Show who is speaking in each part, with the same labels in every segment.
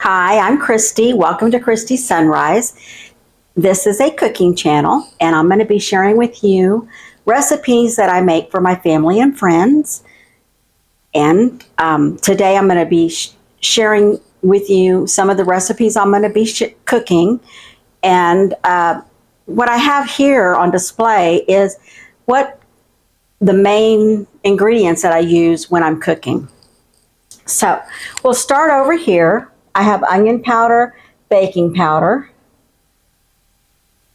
Speaker 1: Hi, I'm Christy. Welcome to Christy Sunrise. This is a cooking channel, and I'm going to be sharing with you recipes that I make for my family and friends. And today I'm going to be sharing with you some of the recipes I'm going to be cooking. And what I have here on display is what the main ingredients that I use when I'm cooking. So we'll start over here. I have onion powder, baking powder,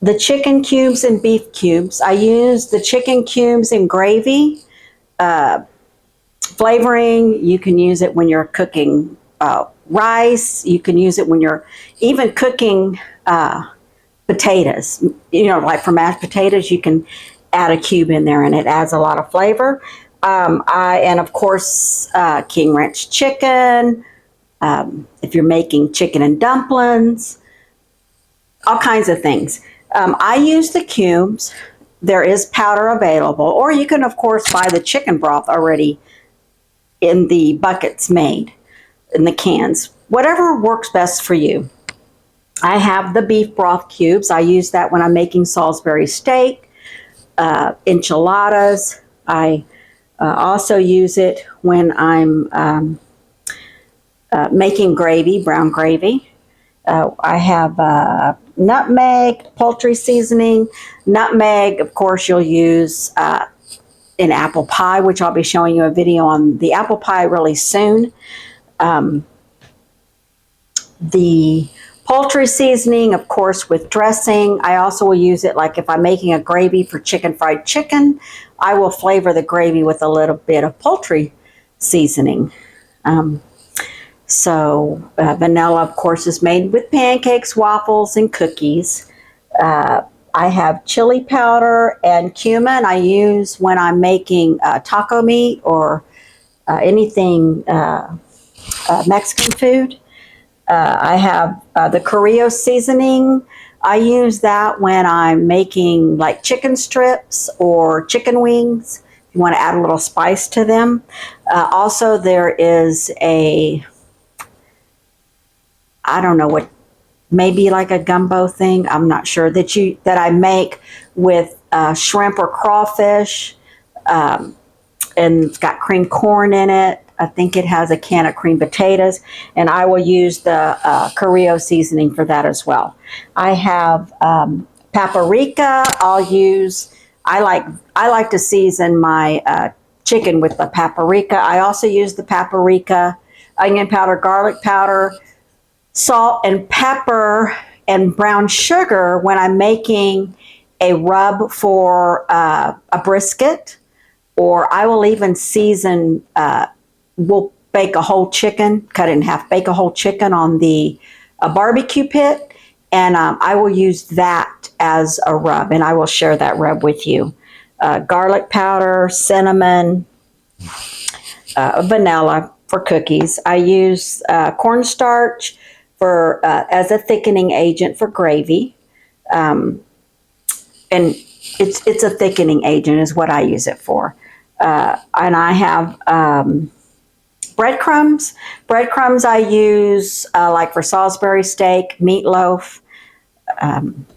Speaker 1: the chicken cubes and beef cubes. I use the chicken cubes in gravy. Flavoring, you can use it when you're cooking rice. You can use it when you're even cooking potatoes. You know, like for mashed potatoes, you can add a cube in there and it adds a lot of flavor. And of course, King Ranch chicken. If you're making chicken and dumplings, all kinds of things. I use the cubes. There is powder available, or you can, of course, buy the chicken broth already in the buckets made, in the cans. Whatever works best for you. I have the beef broth cubes. I use that when I'm making Salisbury steak, enchiladas. I also use it when I'm making gravy, brown gravy. I have nutmeg, poultry seasoning. Nutmeg, of course, you'll use in apple pie, which I'll be showing you a video on the apple pie really soon. The poultry seasoning, of course, with dressing. I also will use it like if I'm making a gravy for fried chicken, I will flavor the gravy with a little bit of poultry seasoning. Vanilla, of course, is made with pancakes, waffles, and cookies. I have chili powder and cumin I use when I'm making taco meat or anything Mexican food. I have the Carrillo seasoning. I use that when I'm making like chicken strips or chicken wings. You want to add a little spice to them. Also, there is I don't know what, maybe like a gumbo thing, I'm not sure, that I make with shrimp or crawfish, and it's got cream corn in it. I think it has a can of cream potatoes, and I will use the Carrillo seasoning for that as well. I have paprika. I like to season my chicken with the paprika. I also use the paprika, onion powder, garlic powder, salt and pepper and brown sugar when I'm making a rub for a brisket, or I will even season, we'll bake a whole chicken, cut it in half, bake a whole chicken on the barbecue pit, and I will use that as a rub, and I will share that rub with you. Garlic powder, cinnamon, vanilla for cookies. I use cornstarch as a thickening agent for gravy, and it's a thickening agent is what I use it for. And I have breadcrumbs. Breadcrumbs I use like for Salisbury steak, meatloaf.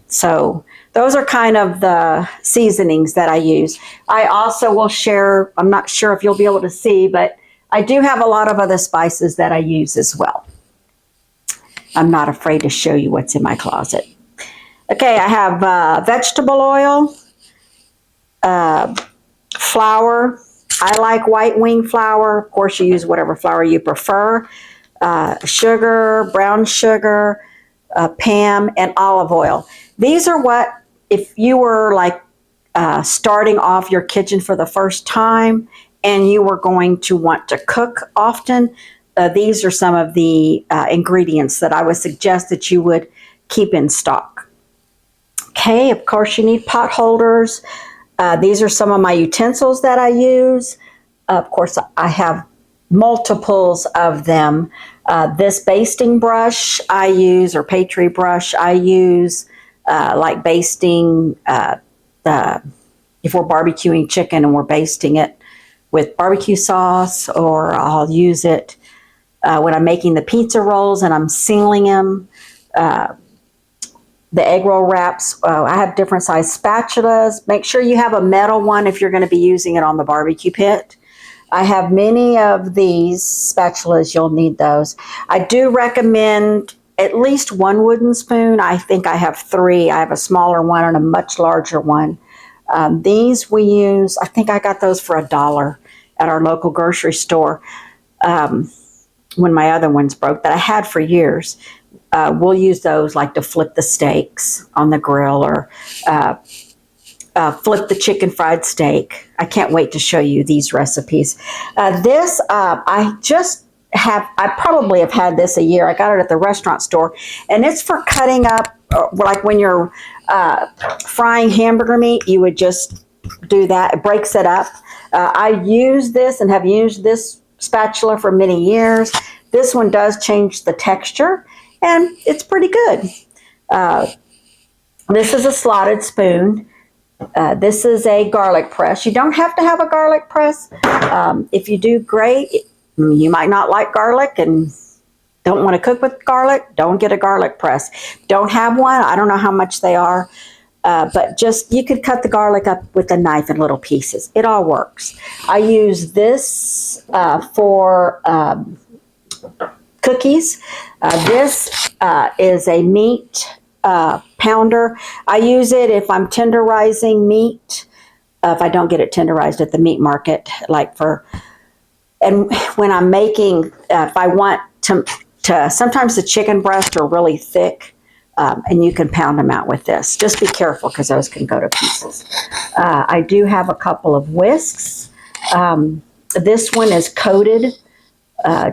Speaker 1: So those are kind of the seasonings that I use. I also will share, I'm not sure if you'll be able to see, but I do have a lot of other spices that I use as well. I'm not afraid to show you what's in my closet. Okay, I have vegetable oil, flour. I like white wing flour. Of course, you use whatever flour you prefer. Sugar, brown sugar, Pam, and olive oil. These are what, if you were like starting off your kitchen for the first time and you were going to want to cook often, these are some of the ingredients that I would suggest that you would keep in stock. Okay, of course you need pot holders. These are some of my utensils that I use. Of course, I have multiples of them. This basting brush I use, or Patriot brush I use, like basting if we're barbecuing chicken and we're basting it with barbecue sauce, or I'll use it when I'm making the pizza rolls and I'm sealing them. The egg roll wraps, I have different size spatulas. Make sure you have a metal one if you're going to be using it on the barbecue pit. I have many of these spatulas. You'll need those. I do recommend at least one wooden spoon. I think I have 3. I have a smaller one and a much larger one. These we use, I think I got those for $1 at our local grocery store when my other ones broke that I had for years. We'll use those like to flip the steaks on the grill or flip the chicken fried steak. I can't wait to show you these recipes. I probably have had this a year. I got it at the restaurant store, and it's for cutting up, like when you're frying hamburger meat, you would just do that. It breaks it up. I use this and have used this spatula for many years. This one does change the texture, and it's pretty good. This is a slotted spoon. This is a garlic press. You don't have to have a garlic press. If you do, great. You might not like garlic and don't want to cook with garlic. Don't get a garlic press. Don't have one. I don't know how much they are. But just, you could cut the garlic up with a knife in little pieces. It all works. I use this for cookies. This is a meat pounder. I use it if I'm tenderizing meat. If I don't get it tenderized at the meat market, and when I'm making, if I want to, sometimes the chicken breasts are really thick, and you can pound them out with this. Just be careful because those can go to pieces. I do have a couple of whisks. This one is coated.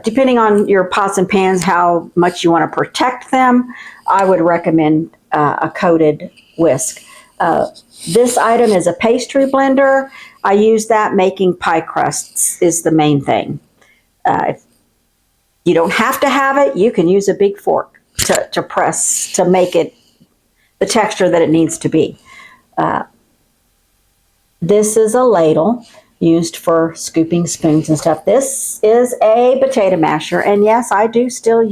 Speaker 1: Depending on your pots and pans, how much you want to protect them, I would recommend a coated whisk. This item is a pastry blender. I use that making pie crusts is the main thing. If you don't have to have it, you can use a big fork to press to make it the texture that it needs to be. This is a ladle used for scooping spoons and stuff. This is a potato masher, and yes, I do still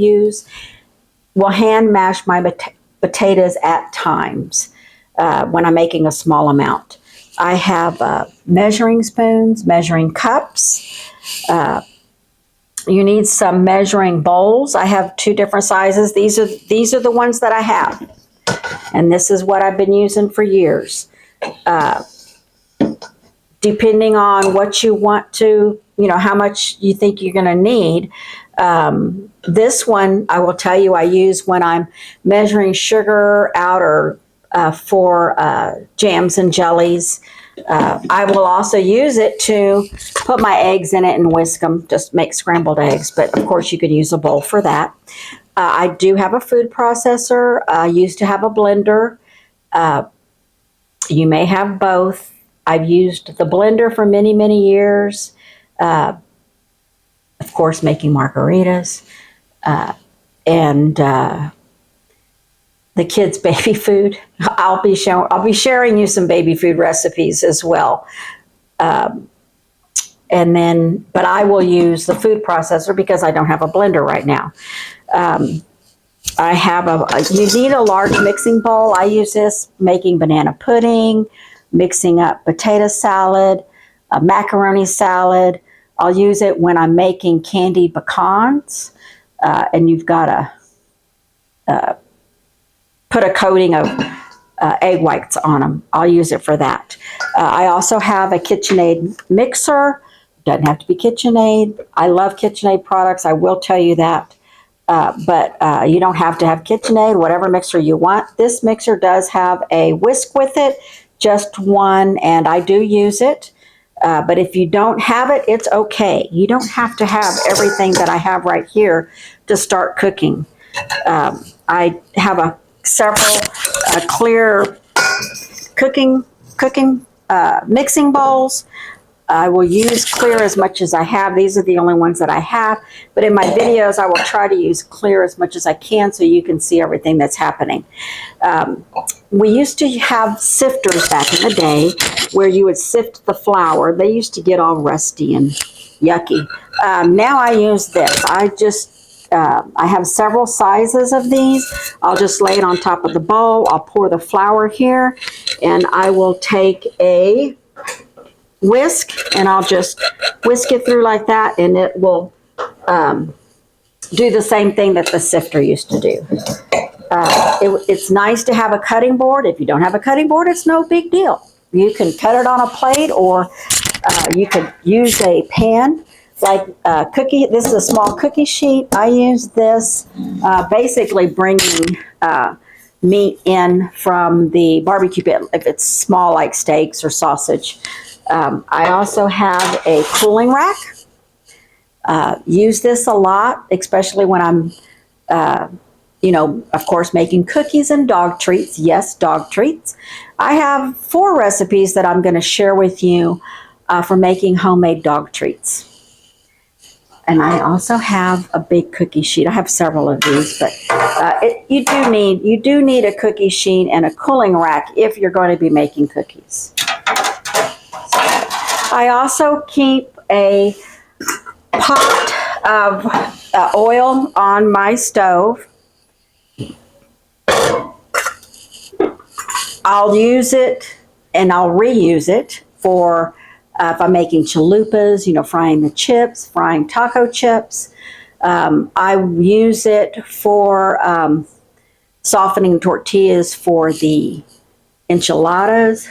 Speaker 1: hand mash my potatoes at times when I'm making a small amount. I have measuring spoons, measuring cups. You need some measuring bowls. I have 2 different sizes. These are the ones that I have, and this is what I've been using for years. Depending on what you want to, how much you think you're going to need. This one, I will tell you, I use when I'm measuring sugar out or for jams and jellies. I will also use it to put my eggs in it and whisk them, just make scrambled eggs. But of course, you could use a bowl for that. I do have a food processor. I used to have a blender. You may have both. I've used the blender for many, many years. Of course, making margaritas. And the kids' baby food. I'll be sharing you some baby food recipes as well. But I will use the food processor because I don't have a blender right now. I have you need a large mixing bowl. I use this making banana pudding, mixing up potato salad, macaroni salad. I'll use it when I'm making candied pecans, and you've got to put a coating of egg whites on them. I'll use it for that. I also have a KitchenAid mixer. Doesn't have to be KitchenAid. I love KitchenAid products. I will tell you that. But you don't have to have KitchenAid, whatever mixer you want. This mixer does have a whisk with it, just one, and I do use it. But if you don't have it, it's okay. You don't have to have everything that I have right here to start cooking. I have several clear cooking mixing bowls. I will use clear as much as I have. These are the only ones that I have. But in my videos, I will try to use clear as much as I can so you can see everything that's happening. We used to have sifters back in the day where you would sift the flour. They used to get all rusty and yucky. Now I use this. I have several sizes of these. I'll just lay it on top of the bowl. I'll pour the flour here, and I will take a whisk, and I'll just whisk it through like that, and it will do the same thing that the sifter used to do. It's nice to have a cutting board. If you don't have a cutting board, it's no big deal. You can cut it on a plate, or you could use a pan. Like cookie, this is a small cookie sheet. I use this basically bringing meat in from the barbecue pit if it's small like steaks or sausage. I also have a cooling rack. Use this a lot, especially when I'm, of course, making cookies and dog treats. Yes, dog treats. I have 4 recipes that I'm going to share with you for making homemade dog treats. And I also have a big cookie sheet. I have several of these, but you do need a cookie sheet and a cooling rack if you're going to be making cookies. I also keep a pot of oil on my stove. I'll use it and I'll reuse it for if I'm making chalupas, frying the chips, frying taco chips. I use it for softening tortillas for the enchiladas.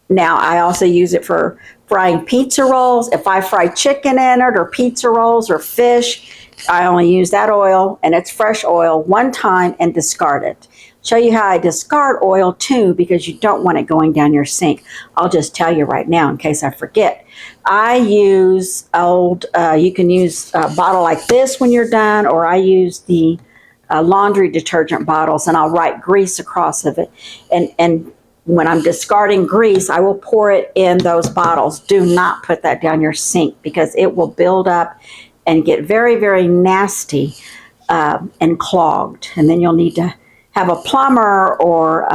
Speaker 1: Now, I also use it for frying pizza rolls. If I fry chicken in it, or pizza rolls, or fish, I only use that oil, and it's fresh oil, one time and discard it. Show you how I discard oil too, because you don't want it going down your sink. I'll just tell you right now in case I forget. I use you can use a bottle like this when you're done, or I use the laundry detergent bottles, and I'll write grease across of it. And when I'm discarding grease, I will pour it in those bottles. Do not put that down your sink, because it will build up and get very, very nasty and clogged. And then you'll need to have a plumber, or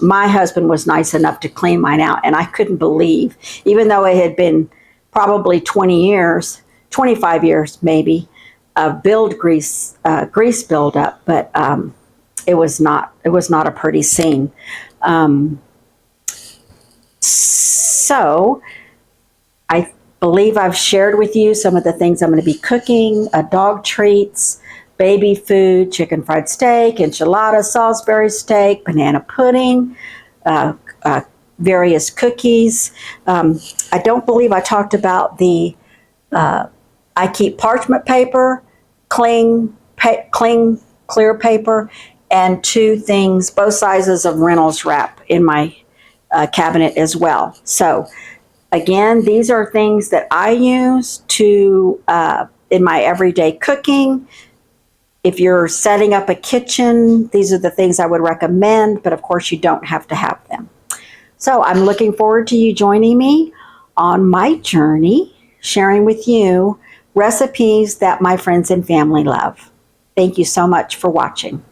Speaker 1: my husband was nice enough to clean mine out, and I couldn't believe, even though it had been probably 20 years, 25 years maybe, of grease buildup, but it was not a pretty scene. So I believe I've shared with you some of the things I'm going to be cooking: dog treats, baby food, chicken fried steak, enchiladas, Salisbury steak, banana pudding, various cookies. I don't believe I talked about I keep parchment paper, cling clear paper, and 2 things, both sizes of Reynolds wrap in my cabinet as well. So again, these are things that I use in my everyday cooking. If you're setting up a kitchen, these are the things I would recommend, but of course you don't have to have them. So I'm looking forward to you joining me on my journey, sharing with you recipes that my friends and family love. Thank you so much for watching.